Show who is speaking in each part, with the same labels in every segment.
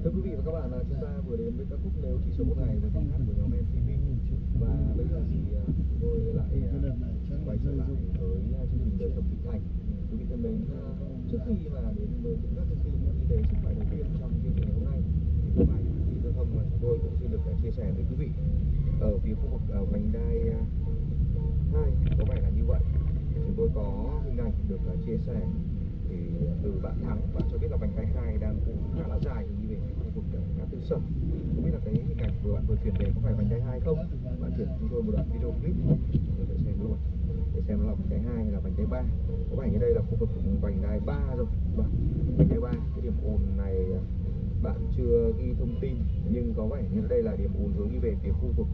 Speaker 1: Thưa quý vị và các bạn, chúng ta vừa đến với ca khúc Nếu Chỉ Sống Một Ngày với bài hát của nhóm MTV. Và bây giờ thì chúng tôi lại quay trở lại với chương trình Đời Sống Thịnh Hành. Quý vị thân mến, trước khi mà đến với những các thông tin y tế sức khỏe đầu tiên trong chương trình ngày hôm nay, thì một vài thông tin giao thông mà chúng tôi cũng xin được chia sẻ với quý vị. Ở phía khu vực vành đai 2 có vẻ là như vậy. Chúng tôi có hình ảnh được chia sẻ thì từ bạn Thắng, bạn cho biết là vành đai 2 đang ùn khá là dài như về khu vực ngã tư Sở. Không biết là cái hình ảnh vừa bạn vừa chuyển về có phải vành đai 2 không? Bạn chuyển chúng tôi một đoạn video clip chúng tôi sẽ xem luôn để xem nó là vành đai 2 hay là vành đai 3. Có vẻ như đây là khu vực vành đai 3 rồi. Vâng, vành đai 3. Cái điểm ùn này bạn chưa ghi thông tin nhưng có vẻ như đây là điểm ùn hướng đi về phía khu vực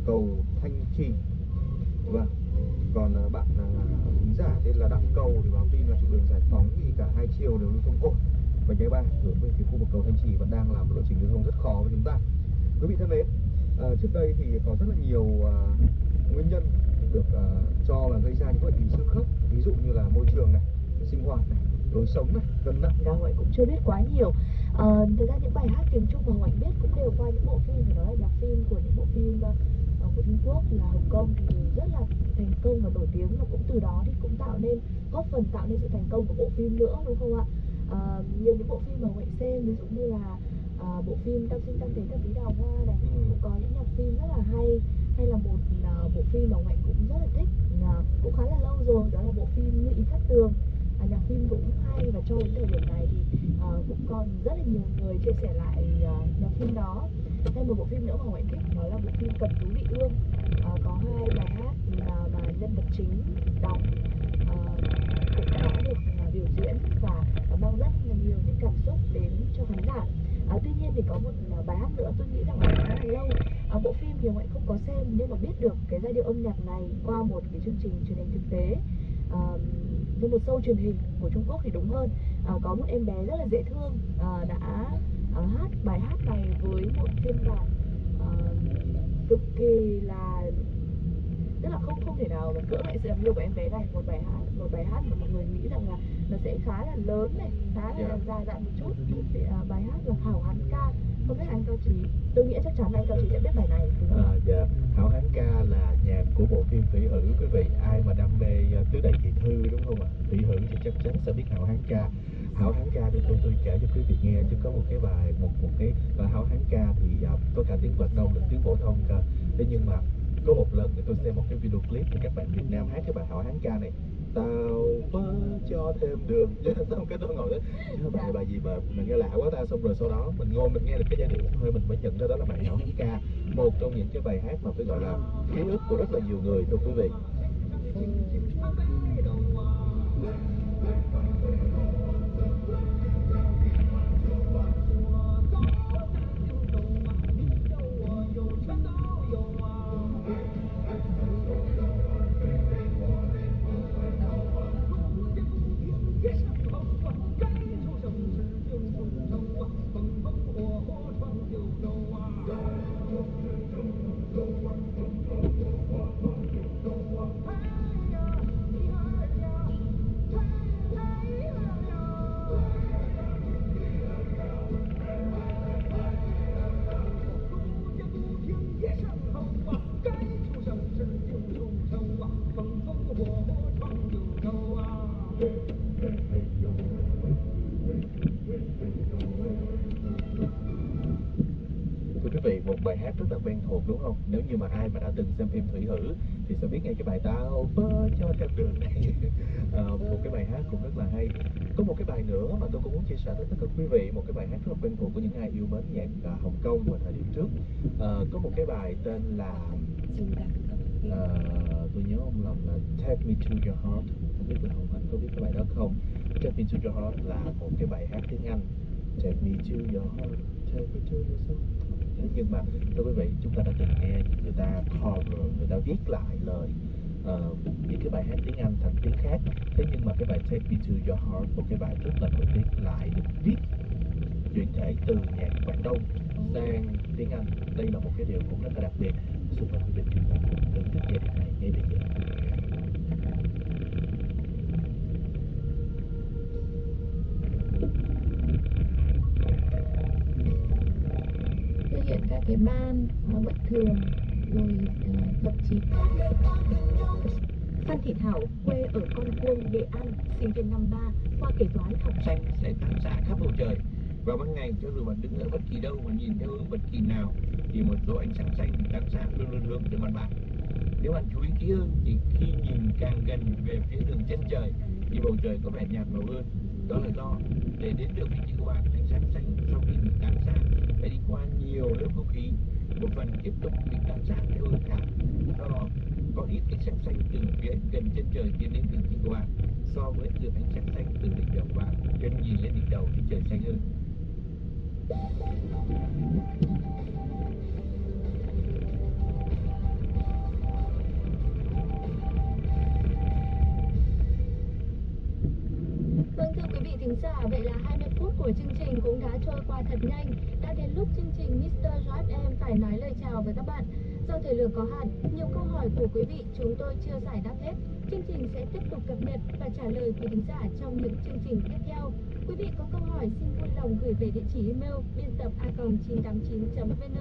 Speaker 1: cầu Thanh Trì. Vâng. Còn bạn thính giả tên là Đặng Cầu thì báo tin là trục đường Giải Phóng thì cả hai chiều đều lưu thông ổn. Vành đai 3 hướng về phía khu vực cầu Thanh Trì vẫn đang làm một lộ trình lưu thông rất khó với chúng ta. Quý vị thân mến, trước đây thì có rất là nhiều nguyên nhân được cho là gây ra những bệnh lý xương khớp, ví dụ như là môi trường này, sinh hoạt này, lối sống này, cân nặng.
Speaker 2: Dạ, Huệ cũng chưa biết quá nhiều. Thực ra những bài hát tiếng Trung mà Huệ biết cũng đều qua những bộ phim, phải nói là nhạc phim của những bộ phim của Trung Quốc là Hồng Kông thì rất là thành công và nổi tiếng, và cũng từ đó thì cũng góp phần tạo nên sự thành công của bộ phim nữa, đúng không ạ? Nhiều những bộ phim mà Huệ xem, ví dụ như là bộ phim Tam Sinh Tam Thế Thập Lý Đào Hoa này, cũng có những nhạc phim rất là hay là một bộ phim mà Huệ cũng rất là thích, cũng khá là lâu rồi, đó là bộ phim Như Ý Cát Tường. Nhạc phim cũng hay, và cho đến thời điểm này thì cũng còn rất là nhiều người chia sẻ lại nhạc phim đó. Hay một bộ phim nữa mà Huệ thích đó là bộ phim Cẩm Tú Vị Ương, có hai bài hát mà nhân vật chính đóng cũng đã được biểu diễn và mang rất là nhiều những cảm xúc đến cho khán giả. Tuy nhiên thì có một bài hát nữa tôi nghĩ rằng là khá là lâu. Bộ phim thì Huệ không có xem nhưng mà biết được cái giai điệu âm nhạc này qua một cái chương trình truyền hình thực tế, như một show truyền hình của Trung Quốc thì đúng hơn. Có một em bé rất là dễ thương đã hát bài hát này với một phiên bản cực kỳ là, tức là không thể nào mà cưỡng lại sự đáng yêu của em bé này. Một bài hát mà mọi người nghĩ rằng là nó sẽ khá là lớn này, khá là dài dặn một chút. Bài hát là Hảo Hán Ca. Không biết anh Cao Trí, tôi nghĩ chắc chắn anh Cao Trí sẽ biết bài này đúng không?
Speaker 3: Dạ, Hảo Hán Ca là nhạc của bộ phim Thủy Hử. Quý vị ai mà đam mê tứ đại kỳ thư đúng không ạ? Thủy Hử thì chắc chắn sẽ biết Hảo Hán Ca. Hảo Hán Ca thì tôi kể cho quý vị nghe, chứ có một cái bài một cái Hảo Hán Ca thì có cả tiếng Quảng Đông lẫn tiếng phổ thông cơ. Thế nhưng mà có một lần thì tôi xem một cái video clip thì các bạn Việt Nam hát cái bài Hảo Hán Ca này, tao phớ cho thêm đường. Xong cái tôi ngồi đó, bài gì mà mình nghe lạ quá ta. Xong rồi sau đó mình ngồi mình nghe được cái giai điệu thôi mình mới nhận ra đó là bài Hảo Hán Ca, một trong những cái bài hát mà phải gọi là ký ức của rất là nhiều người, thưa quý vị. Thưa quý vị, một bài hát rất là quen thuộc đúng không? Nếu như mà ai mà đã từng xem phim Thủy Hử thì sẽ biết ngay cái bài tao phớ cho thêm đường này. Một cái bài hát cũng rất là hay. Có một cái bài nữa mà tôi cũng muốn chia sẻ với tất cả quý vị, một cái bài hát rất là quen thuộc của những ai yêu mến nhạc Hồng Kông vào thời điểm trước. Có một cái bài tên là tôi nhớ không lầm là Take Me To Your Heart. Không biết là Hồng Hạnh có biết cái bài đó không? Take Me To Your Heart là một cái bài hát tiếng Anh. Take Me To Your Heart, Take Me To Your Soul. Nhưng mà thưa quý vị, chúng ta đã từng nghe người ta cover, người ta viết lại lời những cái bài hát tiếng Anh thành tiếng khác. Thế nhưng mà cái bài Take Me To Your Heart, một cái bài rất là nổi tiếng, lại được viết chuyển thể từ nhạc Quảng Đông sang tiếng Anh. Đây là một cái điều cũng rất là đặc biệt. Xin mời quý vị chúng ta cùng thưởng thức giai điệu này ngay bây giờ.
Speaker 2: cái ban bất thường, rồi thậm chí Phan Thị Thảo quê ở Con Cuông, Nghệ An, sinh viên năm 3, khoa kế toán học.
Speaker 4: Xanh sẽ tản xạ khắp bầu trời. Vào ban ngày, cho dù bạn đứng ở bất kỳ đâu và nhìn theo hướng bất kỳ nào, thì một số ánh sáng xanh tản xạ luôn luôn hướng tới mặt bạn. Nếu bạn chú ý kỹ hơn thì khi nhìn càng gần về phía đường chân trời thì bầu trời có vẻ nhạt màu hơn. Đó là do để đến được vị trí của bạn, ánh sáng xanh sau khi bị tản xạ phải đi qua nhiều lớp không khí, một phần tiếp tục bị tản xạ theo hướng khác. Do đó có ít ánh sáng xanh từ phía gần chân trời tiến đến vị trí của bạn so với lượng ánh sáng xanh từ đỉnh đầu của bạn gần nhìn lên đỉnh đầu thì trời xanh hơn.
Speaker 2: Vâng, thưa quý vị thính giả, vậy là 20 phút của chương trình cũng đã trôi qua thật nhanh. Đã đến lúc chương trình Mr. Drive em phải nói lời chào với các bạn. Do thời lượng có hạn, nhiều câu hỏi của quý vị chúng tôi chưa giải đáp hết. Chương trình sẽ tiếp tục cập nhật và trả lời quý thính giả trong những chương trình tiếp theo. Quý vị có câu hỏi xin vui lòng gửi về địa chỉ email biên tập a@989.vn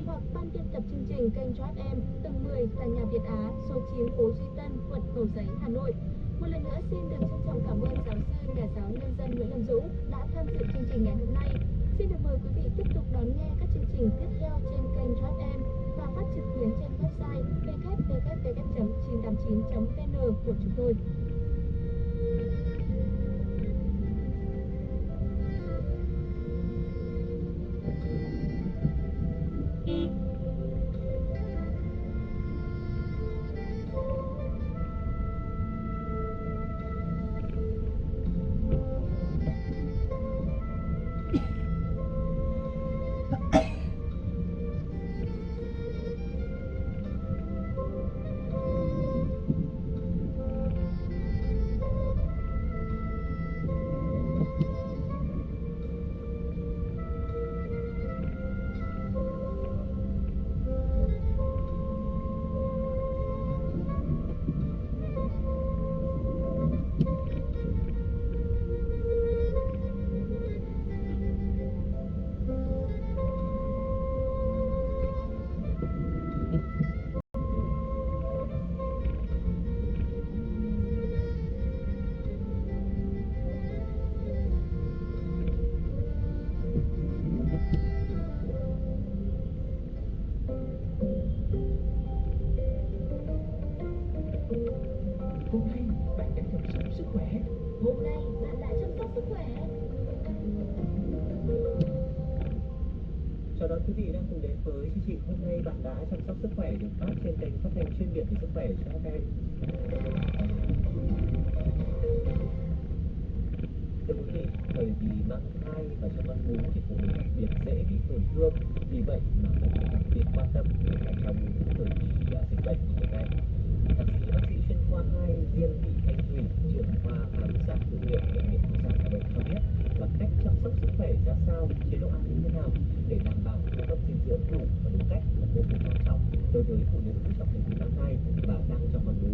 Speaker 2: hoặc ban biên tập chương trình kênh Drive em, tầng 10, tòa nhà Việt Á, số 9 phố Duy Tân, quận Cầu Giấy, Hà Nội. Một lần nữa xin được trân trọng cảm ơn giáo sư, nhà giáo nhân dân Nguyễn Lâm Dũng đã tham dự chương trình ngày hôm nay. Xin được mời quý vị tiếp tục đón nghe các chương trình tiếp theo trên kênh Drive em và phát trực tuyến trên website www.989.vn của chúng tôi.
Speaker 4: Hôm nay bạn đã chăm sóc sức khỏe.
Speaker 2: Hôm nay bạn đã chăm sóc sức khỏe.
Speaker 5: Chào đón quý vị đang cùng đến với chương trình Hôm nay bạn đã chăm sóc sức khỏe được phát trên kênh phát thanh chuyên biệt về sức khỏe cho các em. Thưa quý vị, thời kỳ mang thai và cho con bú thì phụ nữ đặc biệt dễ bị tổn thương, vì vậy mà cần phải đặc biệt quan tâm đến trong thời kỳ dịch bệnh như hiện nay. Bác sĩ chuyên khoa 2 Diên Thị Thanh Thủy, trưởng khoa khám sản tự nguyện bệnh viện Phụ sản Hà Nội cho biết là cách chăm sóc sức khỏe ra sao, chế độ ăn như thế nào để đảm bảo cung cấp dinh dưỡng đủ và đúng cách là vô cùng quan trọng đối với phụ nữ trong thời kỳ mang thai và đang cho con bú.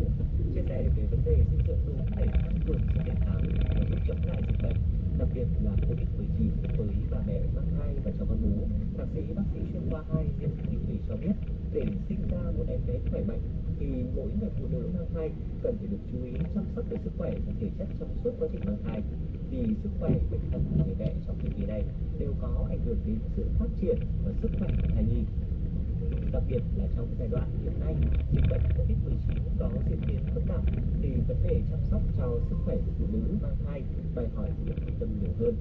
Speaker 5: Chia sẻ về vấn đề dinh dưỡng đúng để tăng cường sức đề kháng và giúp chống lại dịch bệnh, đặc biệt là Covid-19 với bà mẹ mang thai và cho con bú. Thạc sĩ bác sĩ chuyên khoa 2 Diên Thị Thanh Thủy cho biết để sinh ra một em bé khỏe mạnh thì mỗi người phụ nữ mang thai cần phải được chú ý chăm sóc về sức khỏe và thể chất trong suốt quá trình mang thai, vì sức khỏe bệnh tật của người mẹ trong thời kỳ này đều có ảnh hưởng đến sự phát triển và sức khỏe của thai nhi. Đặc biệt là trong giai đoạn hiện nay dịch bệnh Covid-19 có diễn biến phức tạp thì vấn đề chăm sóc cho sức khỏe của phụ nữ mang thai đòi hỏi sự quan tâm nhiều hơn.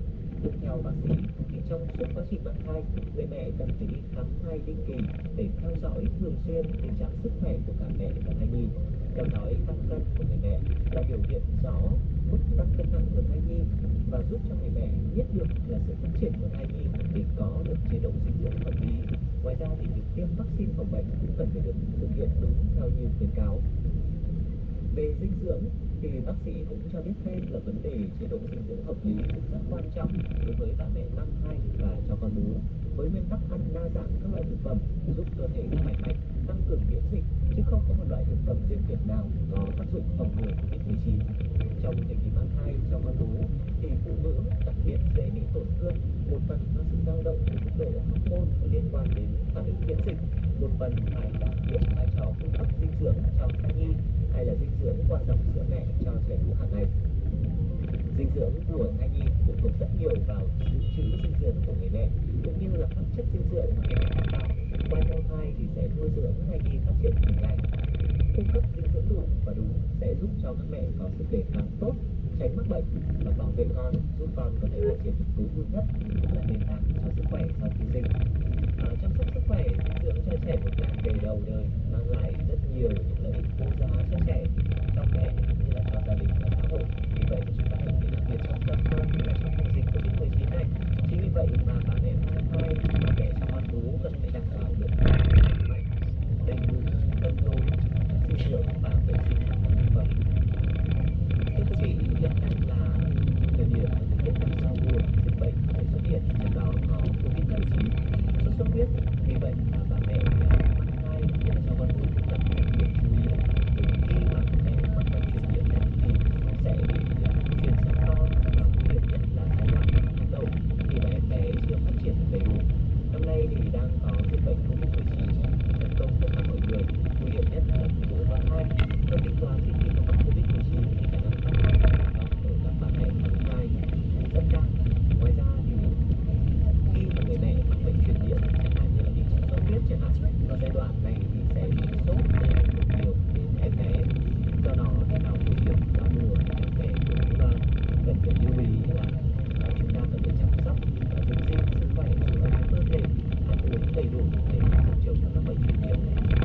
Speaker 5: Cũng theo bác sĩ thì trong suốt quá trình mang thai, người mẹ cần phải đi khám thai định kỳ để theo dõi thường xuyên tình trạng sức khỏe của cả mẹ và thai nhi. Theo dõi tăng cân của người mẹ là biểu hiện rõ mức tăng cân nặng của thai nhi và giúp cho người mẹ biết được là sự phát triển của thai nhi để có được chế độ dinh dưỡng hợp lý. Ngoài ra thì việc tiêm vaccine phòng bệnh cũng cần phải được thực hiện đúng theo như khuyến cáo. Về dinh dưỡng thì bác sĩ cũng cho biết thêm là vấn đề chế độ dinh dưỡng hợp lý cũng rất quan trọng đối với bà mẹ mang thai và cho con bú. Với với nguyên tắc ăn đa dạng các loại thực phẩm giúp cơ thể khỏe mạnh, tăng cường miễn dịch, chứ không có một loại thực phẩm riêng biệt nào có tác dụng phòng ngừa COVID-19. Trong thời kỳ mang thai, trong con bú thì phụ nữ đặc biệt dễ bị tổn thương, một phần do sự dao động của mức độ hormone liên quan đến phản ứng miễn dịch, một phần phải đảm nhiệm vai trò cung cấp dinh dưỡng cho thai nhi hay là dinh dưỡng qua dòng sữa mẹ cho trẻ bú hàng ngày. Dinh dưỡng của thai nhi phụ thuộc rất nhiều vào dự trữ dinh dưỡng của người mẹ cũng như là các chất dinh dưỡng mà người mẹ đảm bảo. Qua nhau thai thì sẽ nuôi dưỡng thai nhi phát triển khỏe mạnh. Cung cấp dinh dưỡng đủ và đúng sẽ giúp cho các mẹ có sức đề kháng tốt, tránh mắc bệnh và bảo vệ con, giúp con có thể phát triển được tối ưu nhất, cũng là nền tảng cho sức khỏe sau khi sinh. Chăm sóc sức khỏe dinh dưỡng cho trẻ một tháng về đầu đời mang lại rất nhiều những lợi ích vô giá cho trẻ, cho mẹ như là cho gia đình và xã hội. Vì vậy chúng ta cần phải đặc biệt quan tâm hơn là trong mùa dịch COVID-19 này. Chính vì vậy mà bà mẹ mang thai, bà mẹ cho con bú cần phải đảm bảo được mạnh, đầy đủ, cân đối, dinh dưỡng và vệ sinh an toàn thực phẩm. Thưa quý vị, hiện nay là thời điểm thực hiện năm sau mùa, dịch bệnh có thể xuất hiện, trong đó có COVID-19, sốt xuất huyết. Vì vậy mà bà mẹ mang thai hay là cho con bú cũng cần đặc biệt chú ý. Bởi vì khi mà mẹ mắc bệnh truyền nhiễm này thì sẽ bị truyền sang con và nguy hiểm nhất là giai đoạn 5 tháng đầu khi mà em bé chưa phát triển đầy đủ. Năm nay thì đang có dịch bệnh COVID-19 tấn công tất cả mọi người, nguy hiểm nhất là phụ nữ mang thai. Theo tính toán thì khi mà mắc COVID-19 thì khả năng mắc bệnh ở các bà mẹ mang thai rất cao. Ngoài ra thì khi mà người mẹ mắc bệnh truyền nhiễm chẳng hạn như là bị sốt xuất huyết chẳng hạn, vào giai đoạn này thì sẽ bị sốt gây ảnh hưởng nhiều đến em bé. Do đó thì vào thời điểm giao mùa thì em bé cũng cần phải lưu ý là chúng ta cần phải chăm sóc và giữ gìn sức khỏe của cơ thể, ăn uống đầy đủ để phòng chống các bệnh truyền nhiễm.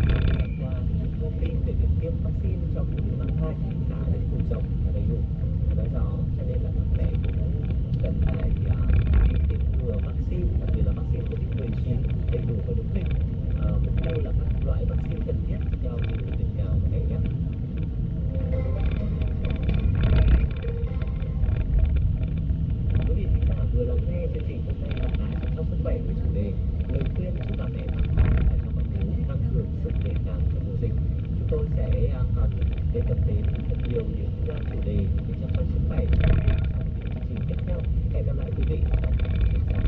Speaker 5: Thời gian qua thì thông tin về việc tiêm vaccine cho phụ nữ mang thai đã được phủ rộng và đầy đủ và nói rõ, cho nên là các mẹ cũng cần phải tiêm ngừa vaccine, đặc biệt là vaccine COVID-19 đầy đủ và đúng lịch. Mục tiêu là các loại vaccine cần thiết theo những khuyến cáo của ngành nhé. Quý vị khán giả vừa lắng nghe chương trình hôm nay là chăm sóc sức khỏe với chủ đề lời khuyên giúp bà mẹ mang thai và cho con bú tăng cường sức đề kháng trong mùa dịch. Chúng tôi sẽ còn đề cập đến thật nhiều những chủ đề về chăm sóc sức khỏe trong những chương trình tiếp theo. Hẹn gặp lại quý vị trong các chương trình sau.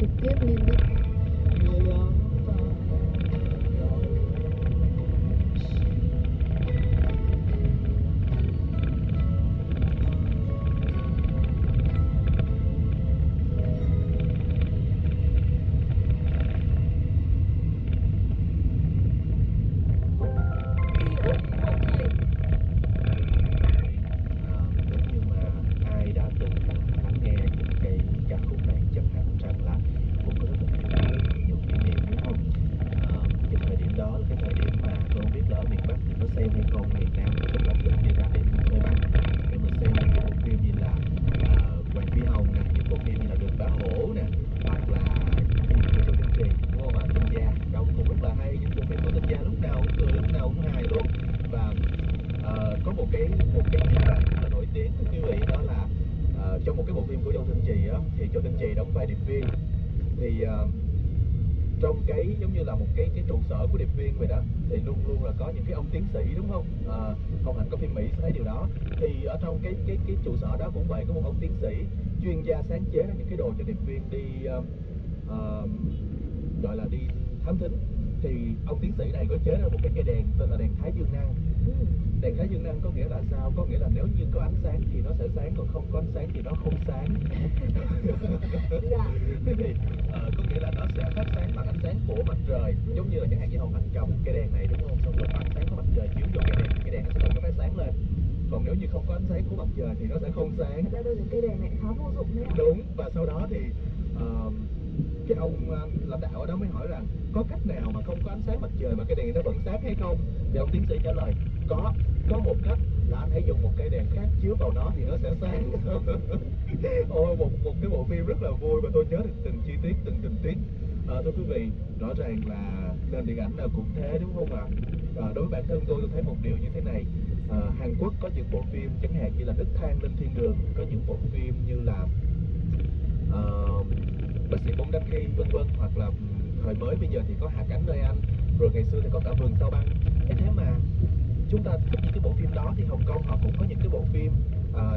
Speaker 2: Trực tiếp lên đất.
Speaker 3: Trong một cái bộ phim của Châu Tinh Trì á, thì Châu Tinh Trì đóng vai điệp viên. Thì trong cái giống như là một cái trụ sở của điệp viên vậy đó, thì luôn luôn là có những cái ông tiến sĩ, đúng không? Không hẳn có phim Mỹ sẽ thấy điều đó. Thì ở trong cái trụ sở đó cũng vậy, có một ông tiến sĩ chuyên gia sáng chế ra những cái đồ cho điệp viên đi gọi là đi thám thính. Thì ông tiến sĩ này có chế ra một cái cây đèn tên là đèn Thái Dương Năng. Đèn Thái Dương Năng có nghĩa là sao? Có nghĩa là nếu như có ánh sáng thì nó sẽ sáng, còn không có ánh sáng thì nó không sáng. Thế thì có nghĩa là nó sẽ phát sáng bằng ánh sáng của mặt trời, giống như là chẳng hạn như Hồng Hạnh cầm cây đèn này, đúng không? Xong rồi ánh sáng của mặt trời chiếu vô cây đèn nó sẽ tự nó phát sáng lên. Còn nếu như không có ánh sáng của mặt mặt trời thì nó sẽ không sáng.
Speaker 2: Thật ra tôi thấy cây đèn này khá vô dụng đấy ạ.
Speaker 3: Đúng, và sau đó thì cái ông lãnh đạo ở đó mới hỏi rằng có cách nào mà không có ánh sáng mặt trời mà cái đèn nó vẫn sáng hay không? Thì ông tiến sĩ trả lời có một cách là anh hãy dùng một cây đèn khác chiếu vào nó thì nó sẽ sáng. Ôi, một cái bộ phim rất là vui và tôi nhớ được từng chi tiết, từng tình tiết. Thưa quý vị, rõ ràng là nền điện ảnh nào cũng thế đúng không ạ? Đối với bản thân tôi thấy một điều như thế này. Hàn Quốc có những bộ phim chẳng hạn như là Nấc thang lên thiên đường, có những bộ phim như là Bác sĩ Bóng Đăng Khi vân vân, hoặc là thời mới bây giờ thì có Hạ cánh nơi Anh, rồi ngày xưa thì có cả Vườn Sao Băng. Thế mà chúng ta thích những cái bộ phim đó thì Hồng Kông họ cũng có những cái bộ phim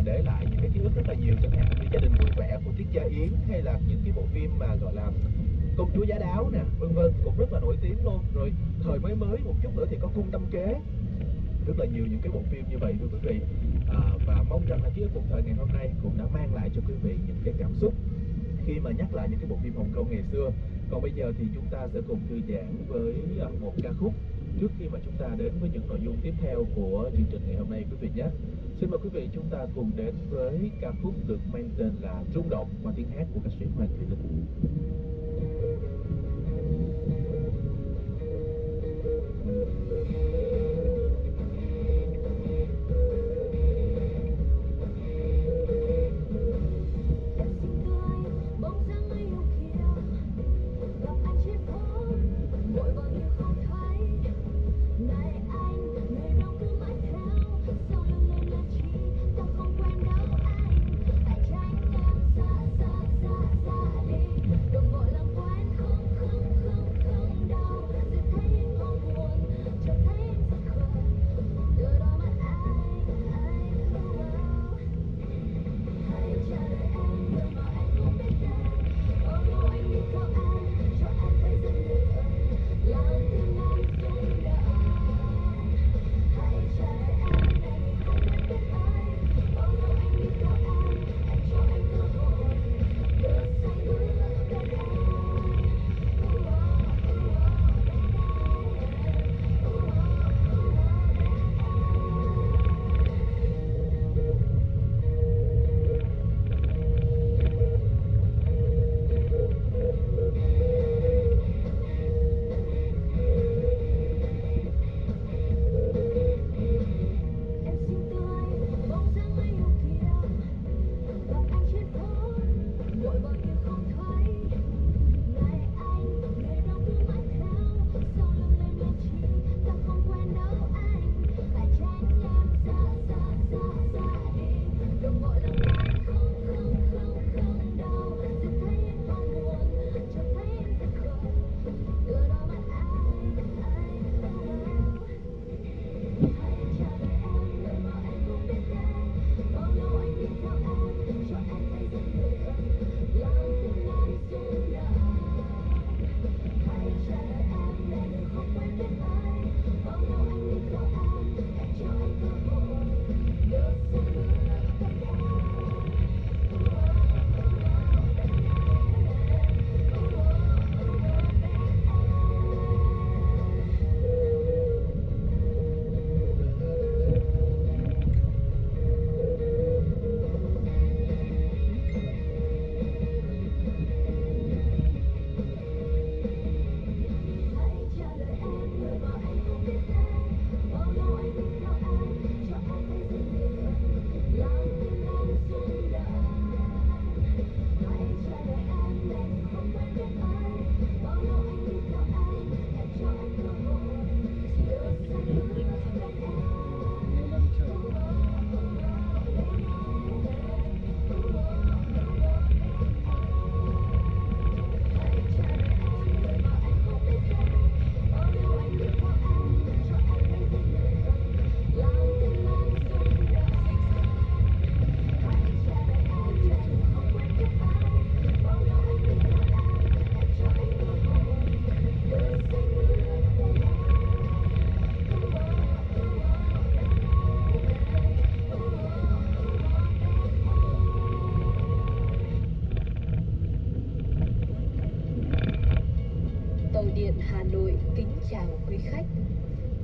Speaker 3: để lại những cái ký ức rất là nhiều, chẳng hạn như Gia đình vui vẻ của Tiết Gia Yến, hay là những cái bộ phim mà gọi là Công chúa Giá Đáo nè, vân vân, cũng rất là nổi tiếng luôn. Rồi thời mới một chút nữa thì có Cung Tâm Kế, rất là nhiều những cái bộ phim như vậy thưa quý vị. Và mong rằng là ký ức một thời ngày hôm nay cũng đã mang lại cho quý vị những cái cảm xúc khi mà nhắc lại những cái bộ phim Hồng Kông ngày xưa. Còn bây giờ thì chúng ta sẽ cùng thư giãn với một ca khúc trước khi mà chúng ta đến với những nội dung tiếp theo của chương trình ngày hôm nay quý vị nhé. Xin mời quý vị chúng ta cùng đến với ca khúc được mang tên là Rung Động qua tiếng hát của ca sĩ Hoàng Thùy Linh.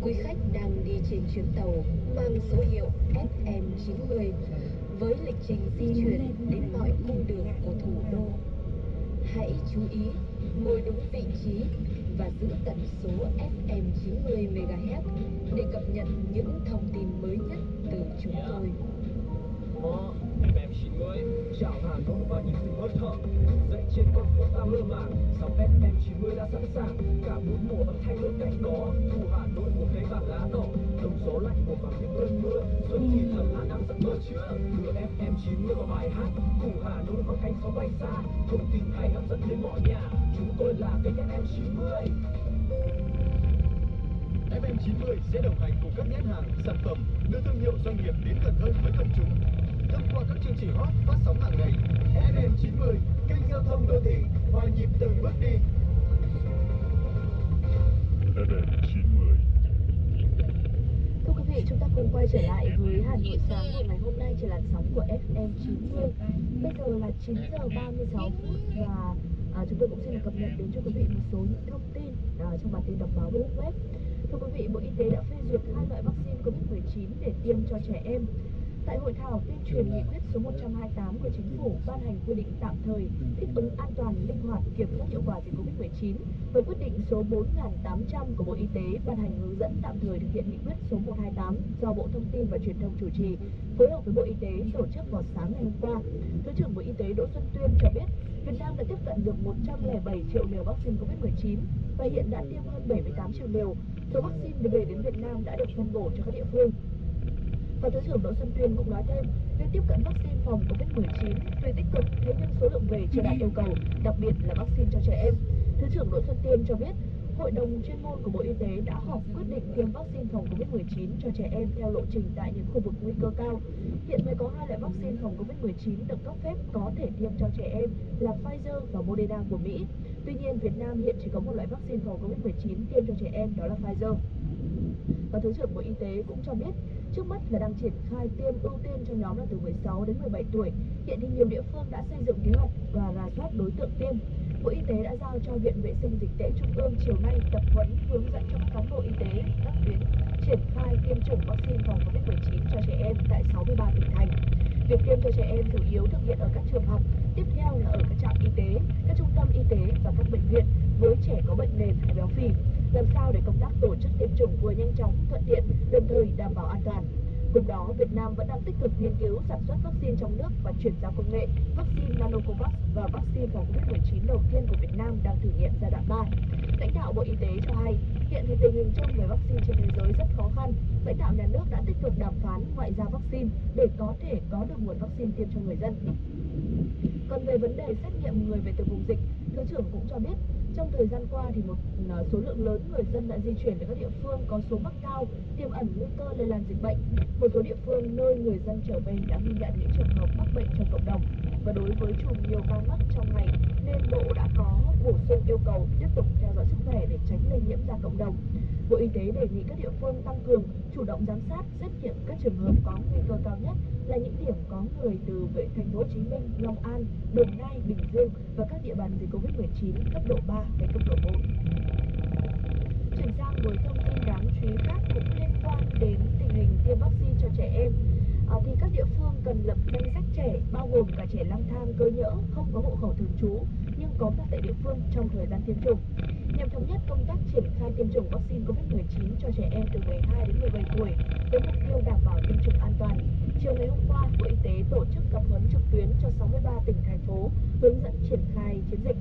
Speaker 6: Quý khách đang đi trên chuyến tàu mang số hiệu FM90 với lịch trình di chuyển đến mọi cung đường của thủ đô. Hãy chú ý ngồi đúng vị trí và giữ tần số FM 90 MHz để cập nhật những thông tin mới nhất từ chúng tôi.
Speaker 5: FM 90 chào Hà Nội và nhịp từng hơi thở. Dậy trên con phố ta mơ màng, sóng FM 90 đã sẵn sàng. Cả bốn mùa âm thanh luôn cạnh đó. Thu Hà Nội một cây vàng lá đỏ, đông gió lạnh một bằng những cơn mưa. Xuân thì thầm Hà Nam giấc mơ chứa. Đưa FM 90 vào bài hát. Cùng Hà Nội có cánh sóng bay xa. Thông tin hay hấp dẫn đến mọi nhà. Chúng tôi là kênh FM 90.
Speaker 7: FM 90 sẽ đồng hành cùng các nhãn hàng, sản phẩm, đưa thương hiệu doanh nghiệp đến gần hơn với công chúng. Thông qua các chương trình hot phát sóng hàng ngày, FM 90, kênh giao thông đô thị, hòa nhịp từng bước đi.
Speaker 8: FM 90.
Speaker 2: Thưa quý vị, chúng ta cùng quay trở lại với Hà Nội sáng của ngày hôm nay trên làn sóng của FM 90. Bây giờ là 9 giờ 36 phút và chúng tôi cũng xin được cập nhật đến cho quý vị một số những thông tin trong bản tin đọc báo Blog Web. Thưa quý vị, Bộ Y tế đã phê duyệt 2 loại vaccine COVID-19 để tiêm cho trẻ em. Tại hội thảo tuyên truyền nghị quyết số 128 của Chính phủ ban hành quy định tạm thời thích ứng an toàn, linh hoạt, kiểm soát hiệu quả dịch COVID-19 với quyết định số 4800 của Bộ Y tế ban hành hướng dẫn tạm thời thực hiện nghị quyết số 128 do Bộ Thông tin và Truyền thông chủ trì, phối hợp với Bộ Y tế tổ chức vào sáng ngày hôm qua. Thứ trưởng Bộ Y tế Đỗ Xuân Tuyên cho biết, Việt Nam đã tiếp cận được 107 triệu liều vaccine COVID-19 và hiện đã tiêm hơn 78 triệu liều. Số vaccine về đến Việt Nam đã được phân bổ cho các địa phương. Và Thứ trưởng Đỗ Xuân Tuyên cũng nói thêm, việc tiếp cận vaccine phòng COVID-19 tuy tích cực thế nhưng số lượng về chưa đạt yêu cầu, đặc biệt là vaccine cho trẻ em. Thứ trưởng Đỗ Xuân Tuyên cho biết, Hội đồng chuyên môn của Bộ Y tế đã họp quyết định tiêm vaccine phòng COVID-19 cho trẻ em theo lộ trình tại những khu vực nguy cơ cao. Hiện mới có 2 loại vaccine phòng COVID-19 được cấp phép có thể tiêm cho trẻ em là Pfizer và Moderna của Mỹ. Tuy nhiên, Việt Nam hiện chỉ có một loại vaccine phòng COVID-19 tiêm cho trẻ em, đó là Pfizer. Và Thứ trưởng Bộ Y tế cũng cho biết, trước mắt là đang triển khai tiêm ưu tiên cho nhóm là từ 16 đến 17 tuổi. Hiện thì nhiều địa phương đã xây dựng kế hoạch và rà soát đối tượng tiêm. Bộ Y tế đã giao cho Viện Vệ sinh Dịch tễ Trung ương chiều nay tập huấn hướng dẫn cho các cán bộ y tế các tuyến triển khai tiêm chủng vaccine phòng COVID-19 cho trẻ em tại 63 tỉnh thành. Việc tiêm cho trẻ em chủ yếu thực hiện ở các trường học, tiếp theo là ở các trạm y tế, các trung tâm y tế và các bệnh viện với trẻ có bệnh nền hay béo phì. Làm sao để công tác tổ chức tiêm chủng vừa nhanh chóng, thuận tiện, đồng thời đảm bảo an toàn. Cùng đó, Việt Nam vẫn đang tích cực nghiên cứu sản xuất vaccine trong nước và chuyển giao công nghệ. Vaccine Nanocovax và vaccine phòng COVID-19 đầu tiên của Việt Nam đang thử nghiệm giai đoạn 3. Lãnh đạo Bộ Y tế cho hay, hiện thì tình hình chung về vaccine trên thế giới rất khó khăn. Lãnh đạo nhà nước đã tích cực đàm phán ngoại giao vaccine để có thể có được nguồn vaccine tiêm cho người dân. Còn về vấn đề xét nghiệm người về từ vùng dịch, Thứ trưởng cũng cho biết, trong thời gian qua thì một số lượng lớn người dân đã di chuyển đến các địa phương có số mắc cao, tiềm ẩn nguy cơ lây lan dịch bệnh. Một số địa phương nơi người dân trở về đã ghi nhận những trường hợp mắc bệnh trong cộng đồng. Và đối với chùm nhiều ca mắc trong ngày, nên Bộ đã có bổ sung yêu cầu tiếp tục theo dõi sức khỏe để tránh lây nhiễm ra cộng đồng. Bộ Y tế đề nghị các địa phương tăng cường chủ động giám sát, xét nghiệm các trường hợp có nguy cơ cao nhất là những điểm có người từ thành phố Hồ Chí Minh, Long An, Đồng Nai, Bình Dương và các địa bàn dịch Covid-19 cấp độ 3 hay cấp độ 4. Chuyển sang với thông tin đáng chú ý khác cũng liên quan đến tình hình tiêm vaccine cho trẻ em. Thì các địa phương cần lập danh sách trẻ bao gồm cả trẻ lang thang, cơ nhỡ, không có hộ khẩu thường trú nhưng có mặt tại địa phương trong thời gian tiêm chủng. Nhằm thống nhất công tác triển khai tiêm chủng vaccine COVID-19 cho trẻ em từ 12 đến 17 tuổi với mục tiêu đảm bảo tiêm chủng an toàn. Chiều ngày hôm qua, Bộ Y tế tổ chức tập huấn trực tuyến cho 63 tỉnh thành phố hướng dẫn triển khai chiến dịch.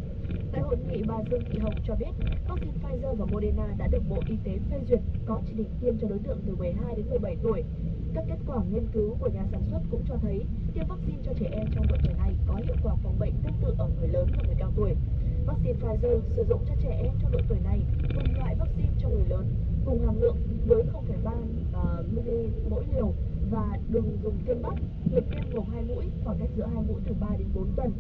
Speaker 2: Tại hội nghị, bà Dương Thị Hồng cho biết vaccine Pfizer và Moderna đã được Bộ Y tế phê duyệt có chỉ định tiêm cho đối tượng từ 12 đến 17 tuổi. Các kết quả nghiên cứu của nhà sản xuất cũng cho thấy tiêm vaccine cho trẻ em trong độ tuổi này có hiệu quả phòng bệnh tương tự ở người lớn và người cao tuổi. Vaccine Pfizer sử dụng cho trẻ em trong độ tuổi này cùng loại vaccine cho người lớn, cùng hàm lượng với 0,3 ml mỗi liều và đường dùng tiêm bắp. Lịch tiêm gồm 2 mũi, khoảng cách giữa 2 mũi từ 3 đến 4 tuần.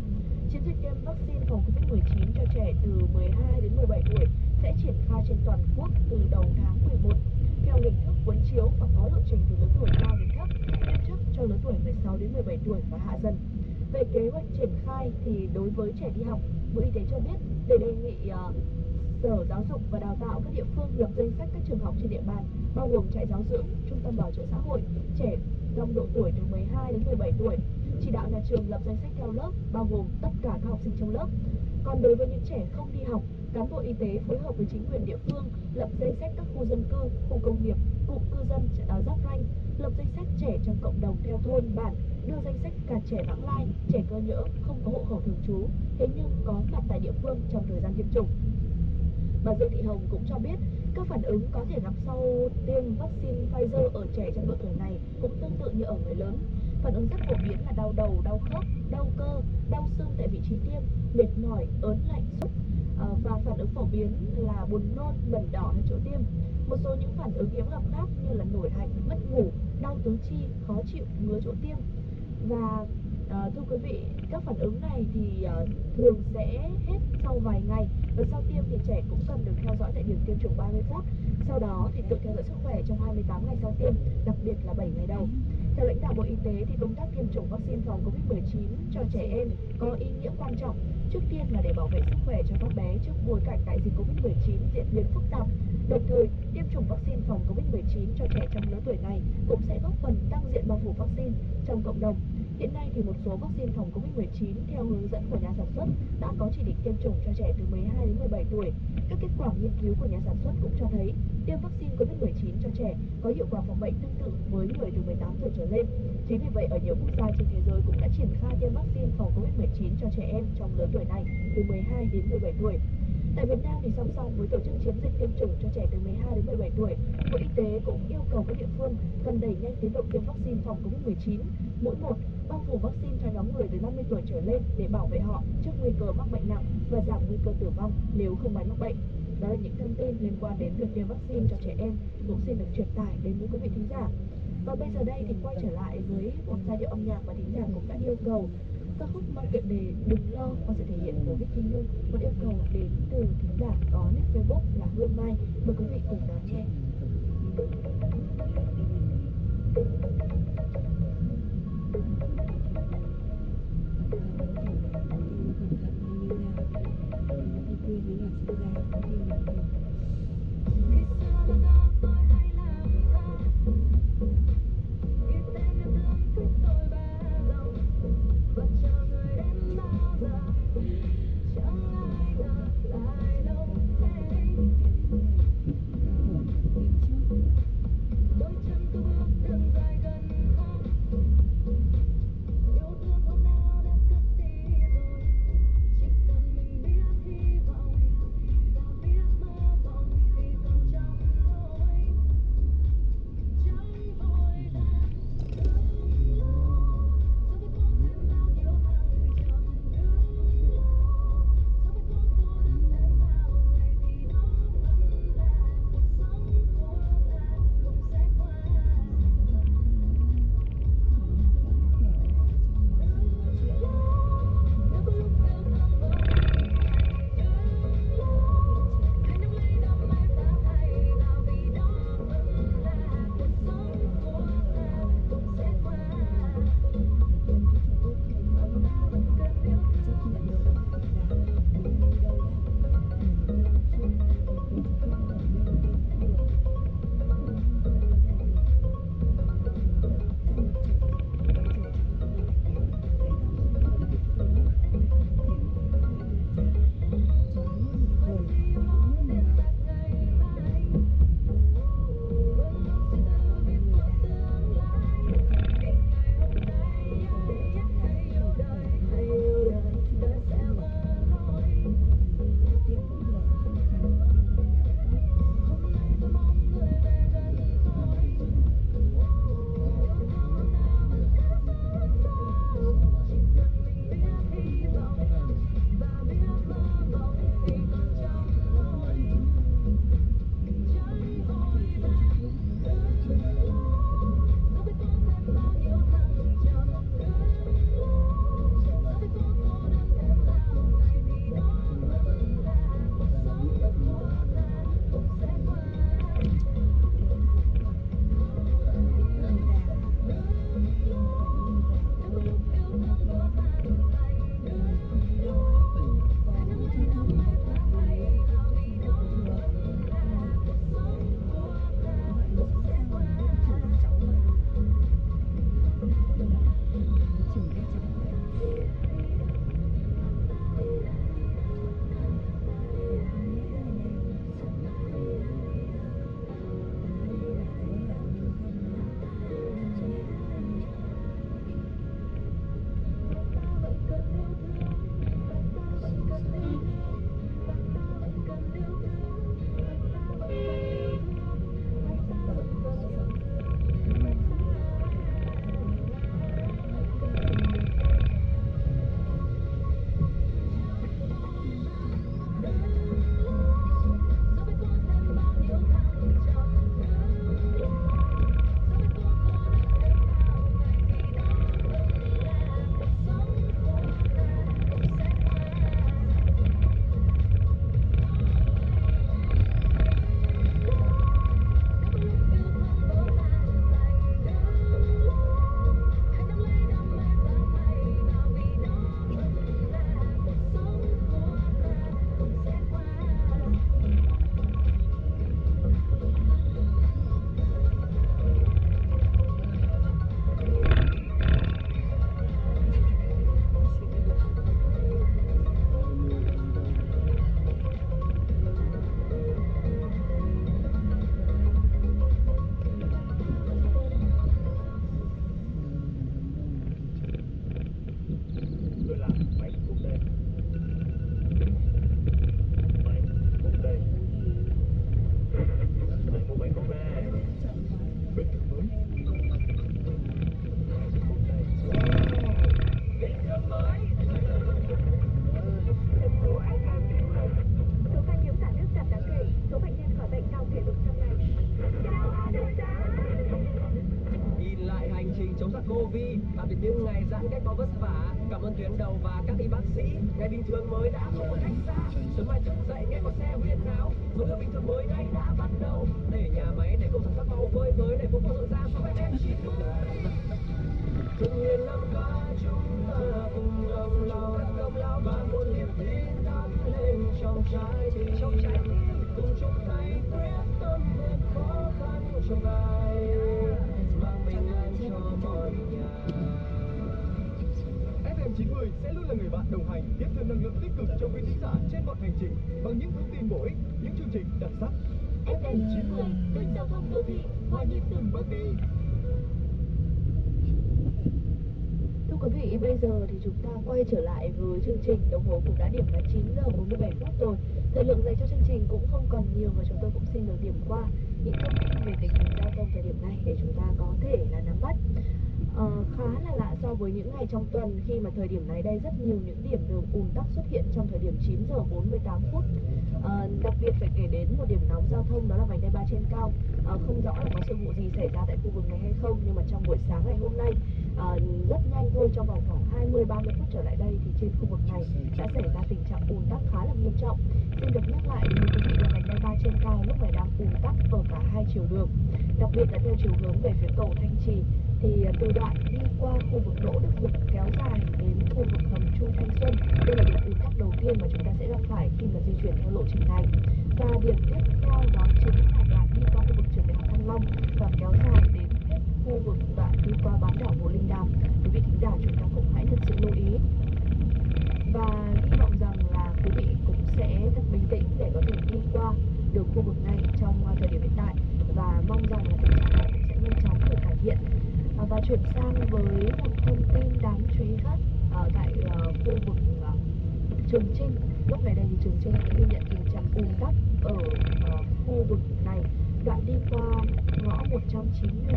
Speaker 2: Chiến dịch tiêm vaccine phòng COVID-19 cho trẻ từ 12 đến 17 tuổi sẽ triển khai trên toàn quốc từ đầu tháng 11 theo hình thức cuốn chiếu và có lộ trình từ lứa tuổi cao đến thấp, tiêm trước cho lứa tuổi 16 đến 17 tuổi và hạ dần. Về kế hoạch triển khai thì đối với trẻ đi học, Bộ Y tế cho biết để đề nghị Sở Giáo dục và Đào tạo các địa phương lập danh sách các trường học trên địa bàn bao gồm trại giáo dưỡng, trung tâm bảo trợ xã hội, trẻ trong độ tuổi từ 12 đến 17 tuổi, chỉ đạo nhà trường lập danh sách theo lớp, bao gồm tất cả các học sinh trong lớp. Còn đối với những trẻ không đi học, cán bộ y tế phối hợp với chính quyền địa phương lập danh sách các khu dân cư, khu công nghiệp, cụm cư dân giáp ranh, lập danh sách trẻ trong cộng đồng theo thôn bản, đưa danh sách cả trẻ vãng lai, trẻ cơ nhỡ không có hộ khẩu thường trú, thế nhưng có mặt tại địa phương trong thời gian tiêm chủng. Bà Dương Thị Hồng cũng cho biết các phản ứng có thể gặp sau tiêm vaccine Pfizer ở trẻ trong độ tuổi này cũng tương tự như ở người lớn. Phản ứng rất phổ biến là đau đầu, đau khớp, đau cơ, đau xương tại vị trí tiêm, mệt mỏi, ớn lạnh, sốt, và phản ứng phổ biến là buồn nôn, mẩn đỏ ở chỗ tiêm. Một số những phản ứng hiếm gặp khác như là nổi hạch, mất ngủ, đau tứ chi, khó chịu, ngứa chỗ tiêm. Và thưa quý vị, các phản ứng này thì thường sẽ hết sau vài ngày, và sau tiêm thì trẻ cũng cần được theo dõi tại điểm tiêm chủng 30 phút. Sau đó thì tự theo dõi sức khỏe trong 28 ngày sau tiêm, đặc biệt là 7 ngày đầu. Theo lãnh đạo Bộ Y tế thì công tác tiêm chủng vaccine phòng Covid-19 cho trẻ em có ý nghĩa quan trọng. Trước tiên là để bảo vệ sức khỏe cho các bé trước bối cảnh đại dịch Covid-19 diễn biến phức tạp. Đồng thời, tiêm chủng vaccine phòng Covid-19 cho trẻ trong lứa tuổi này cũng sẽ góp phần tăng diện bao phủ vaccine trong cộng đồng. Hiện nay thì một số vaccine phòng Covid-19 theo hướng dẫn của nhà sản xuất đã có chỉ định tiêm chủng cho trẻ từ 12 đến 17 tuổi. Các kết quả nghiên cứu của nhà sản xuất cũng cho thấy tiêm vaccine Covid-19 cho trẻ có hiệu quả phòng bệnh tương tự với người từ 18 tuổi trở lên. Chính vì vậy, ở nhiều quốc gia trên thế giới cũng đã triển khai tiêm vaccine phòng Covid-19 cho trẻ em trong lứa tuổi này từ 12 đến 17 tuổi. Tại Việt Nam thì song song với tổ chức chiến dịch tiêm chủng cho trẻ từ 12 đến 17 tuổi, Bộ Y tế cũng yêu cầu các địa phương cần đẩy nhanh tiến độ tiêm vaccine phòng Covid-19 mũi 1, bao phủ vaccine cho nhóm người từ 50 tuổi trở lên để bảo vệ họ trước nguy cơ mắc bệnh nặng và giảm nguy cơ tử vong nếu không may mắc bệnh. Đó là những thông tin liên quan đến việc tiêm vaccine cho trẻ em cũng xin được truyền tải đến với quý vị thính giả. Và bây giờ đây thì quay trở lại với một giai điệu âm nhạc mà thính giả cũng đã yêu cầu. Ca khúc mang tựa đề Đừng Lo qua sự thể hiện của Vicky Nhung, một yêu cầu đến từ thính giả có nick Facebook là Hương Mai. Mời quý vị cùng đón nghe.
Speaker 5: Ngày bình thường mới đã không có cách xa, sớm mai thức dậy nghe có xe huyên náo, mơ ước bình thường mới đây đã bắt đầu. Để nhà máy, để công sản xuất mau phơi phới, để phố phường rộn ràng so FM 90. Từng miền Nam ca chúng ta cùng đồng lòng và một niềm tin thắp lên trong trái tim, cùng chung tay quyết tâm vượt khó khăn trong ngày, mang bình an cho mọi nhà.
Speaker 7: FM 90 sẽ luôn là người bạn đồng hành, tiếp thêm năng lượng tích cực cho quý thính giả trên mọi hành trình bằng những thông tin bổ ích, những chương trình đặc sắc.
Speaker 2: FM 90, kênh giao thông đô thị, hòa nhịp từng bước đi. Thưa quý vị, bây giờ thì chúng ta quay trở lại với chương trình. Đồng hồ cũng đã điểm là 9 giờ 47 phút rồi. Thời lượng dành cho chương trình cũng không còn nhiều và chúng tôi cũng xin được điểm qua những thông tin về tình hình giao thông thời điểm này để chúng ta có thể là nắm bắt. Khá là lạ so với những ngày trong tuần khi mà thời điểm này đây rất nhiều những điểm đường ùn tắc xuất hiện trong thời điểm 9 giờ 48 phút. Đặc biệt phải kể đến một điểm nóng giao thông, đó là vành đai 3 trên cao. Không rõ là có sự vụ gì xảy ra tại khu vực này hay không, nhưng mà trong buổi sáng ngày hôm nay rất nhanh thôi, trong vòng khoảng 20-30 phút trở lại đây thì trên khu vực này đã xảy ra tình trạng ùn tắc khá là nghiêm trọng. Xin được nhắc lại đến quý vị là vành đai 3 trên cao lúc này đang ùn tắc ở cả hai chiều đường, đặc biệt là theo chiều hướng về phía cầu Thanh Trì thì từ đoạn đi qua khu vực Đỗ Đức Dục kéo dài đến khu vực hầm Chu Thanh Xuân. Đây là điểm ùn tắc đầu tiên mà chúng ta sẽ gặp phải khi mà di chuyển theo lộ trình này. Và điểm tiếp theo đó chính là đoạn đi qua khu vực trường Đại học Thăng Long và kéo dài đến hết khu vực đoạn đi qua bán đảo Hồ Linh Đàm. Quý vị thính giả chúng ta cũng hãy thật sự lưu ý và hy vọng rằng là quý vị cũng sẽ thật bình tĩnh để có thể đi qua được khu vực này trong thời điểm hiện tại, và mong rằng là tình trạng này cũng sẽ nhanh chóng được cải thiện. Và chuyển sang với một thông tin đáng chú ý khác tại khu vực Trường Chinh. Lúc này đây thì Trường Chinh cũng ghi nhận tình trạng ùn tắc ở khu vực này, đoạn đi qua ngõ 199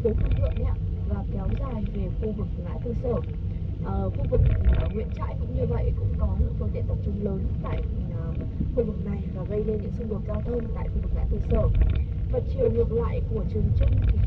Speaker 2: phố Phương Thượng đấy ạ, và kéo dài về khu vực ngã tư Sở. Khu vực Nguyễn Trãi cũng như vậy, cũng có lượng phương tiện tập trung lớn tại khu vực này và gây nên những xung đột giao thông tại khu vực ngã tư Sở. Và chiều ngược lại của Trường Chinh thì